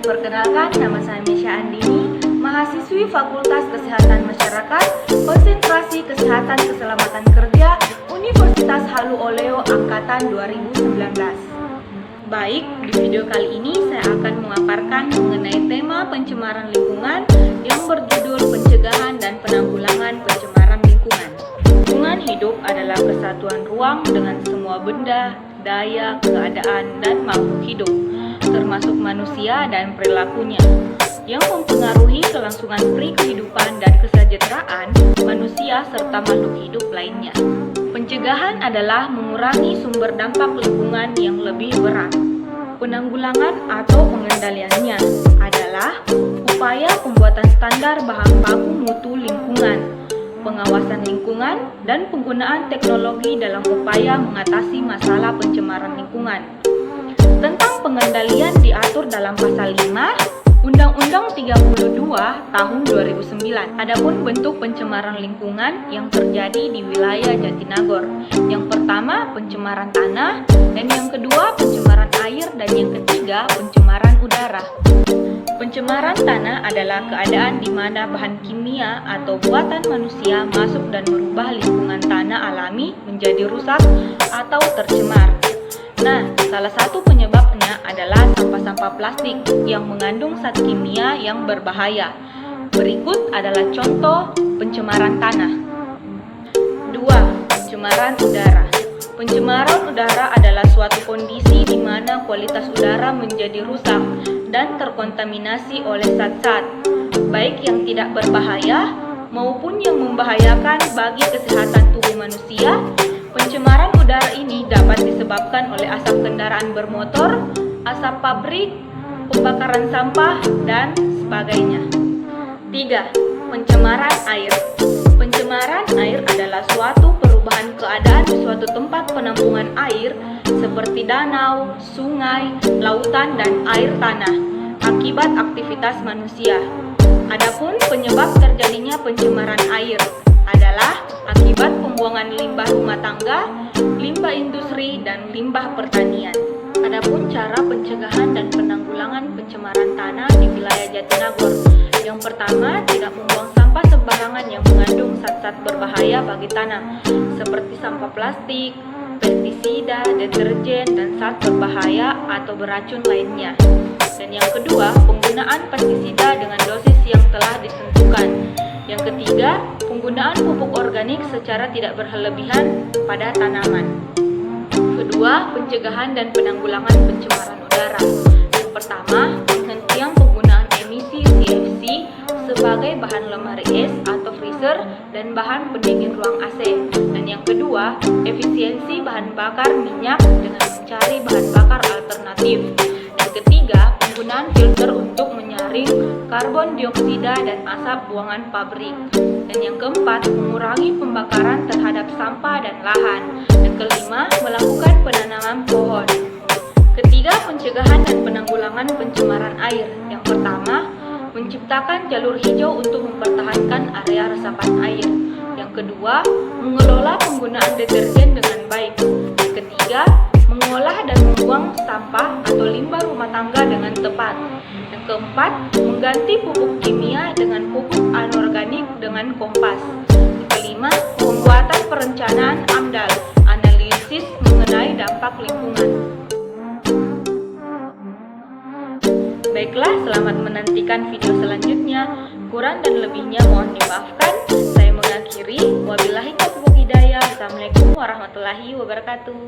Perkenalkan, nama saya Mesya Andini, mahasiswi Fakultas Kesehatan Masyarakat, Konsentrasi Kesehatan Keselamatan Kerja, Universitas Halu Oleo Angkatan 2019. Baik, di video kali ini saya akan memaparkan mengenai tema pencemaran lingkungan yang berjudul pencegahan dan penanggulangan pencemaran lingkungan. Lingkungan hidup adalah kesatuan ruang dengan semua benda, daya, keadaan, dan makhluk hidup, termasuk manusia dan perilakunya, yang mempengaruhi kelangsungan kehidupan dan kesejahteraan manusia serta makhluk hidup lainnya. Pencegahan adalah mengurangi sumber dampak lingkungan yang lebih berat. Penanggulangan atau pengendaliannya adalah upaya pembuatan standar bahan baku mutu lingkungan, pengawasan lingkungan, dan penggunaan teknologi dalam upaya mengatasi masalah pencemaran lingkungan. Tentang pengendalian diatur dalam pasal 5 Undang-Undang 32 tahun 2009. Adapun bentuk pencemaran lingkungan yang terjadi di wilayah Jatinagor. Yang pertama, pencemaran tanah, dan yang kedua, pencemaran air, dan yang ketiga, pencemaran udara. Pencemaran tanah adalah keadaan di mana bahan kimia atau buatan manusia masuk dan merubah lingkungan tanah alami menjadi rusak atau tercemar. Nah, salah satu penyebabnya adalah sampah-sampah plastik yang mengandung zat kimia yang berbahaya. Berikut adalah contoh pencemaran tanah. 2. Pencemaran udara. Pencemaran udara adalah suatu kondisi di mana kualitas udara menjadi rusak dan terkontaminasi oleh zat-zat, baik yang tidak berbahaya maupun yang membahayakan bagi kesehatan tubuh manusia. Pencemaran udara ini dapat disebabkan oleh asap kendaraan bermotor, asap pabrik, pembakaran sampah, dan sebagainya. 3. Pencemaran air. Pencemaran air adalah suatu perubahan keadaan di suatu tempat penampungan air seperti danau, sungai, lautan, dan air tanah akibat aktivitas manusia. Adapun penyebab terjadinya pencemaran air adalah akibat pembuangan limbah rumah tangga, limbah industri, dan limbah pertanian. Adapun cara pencegahan dan penanggulangan pencemaran tanah di wilayah Jatinagor. Yang pertama, tidak membuang sampah sembarangan yang mengandung zat-zat berbahaya bagi tanah, seperti sampah plastik, pestisida, deterjen, dan zat berbahaya atau beracun lainnya. Dan yang kedua, penggunaan pestisida dengan dosis yang telah ditentukan. Yang ketiga, penggunaan pupuk organik secara tidak berlebihan pada tanaman. Kedua, pencegahan dan penanggulangan pencemaran udara. Yang pertama, penghentian penggunaan emisi CFC sebagai bahan lemari es atau freezer dan bahan pendingin ruang AC. Dan yang kedua, efisiensi bahan bakar minyak dengan mencari bahan bakar alternatif. Yang ketiga, penggunaan filter untuk menyaring karbon dioksida dan asap buangan pabrik. Dan yang keempat, mengurangi pembakaran terhadap sampah dan lahan. Dan kelima, melakukan penanaman pohon. Ketiga, pencegahan dan penanggulangan pencemaran air. Yang pertama, menciptakan jalur hijau untuk mempertahankan area resapan air. Yang kedua, mengelola penggunaan deterjen dengan baik. Yang ketiga, mengolah dan membuang sampah atau limbah rumah tangga dengan tepat. Yang keempat, mengganti pupuk kimia dengan pupuk anorganik dengan kompas. Yang kelima, pembuatan perencanaan AMDAL, analisis mengenai dampak lingkungan. Baiklah, selamat menantikan video selanjutnya. Kurang dan lebihnya mohon dimaafkan. Saya mengakhiri. Wabillahi taufiq wal hidayah. Assalamualaikum warahmatullahi wabarakatuh.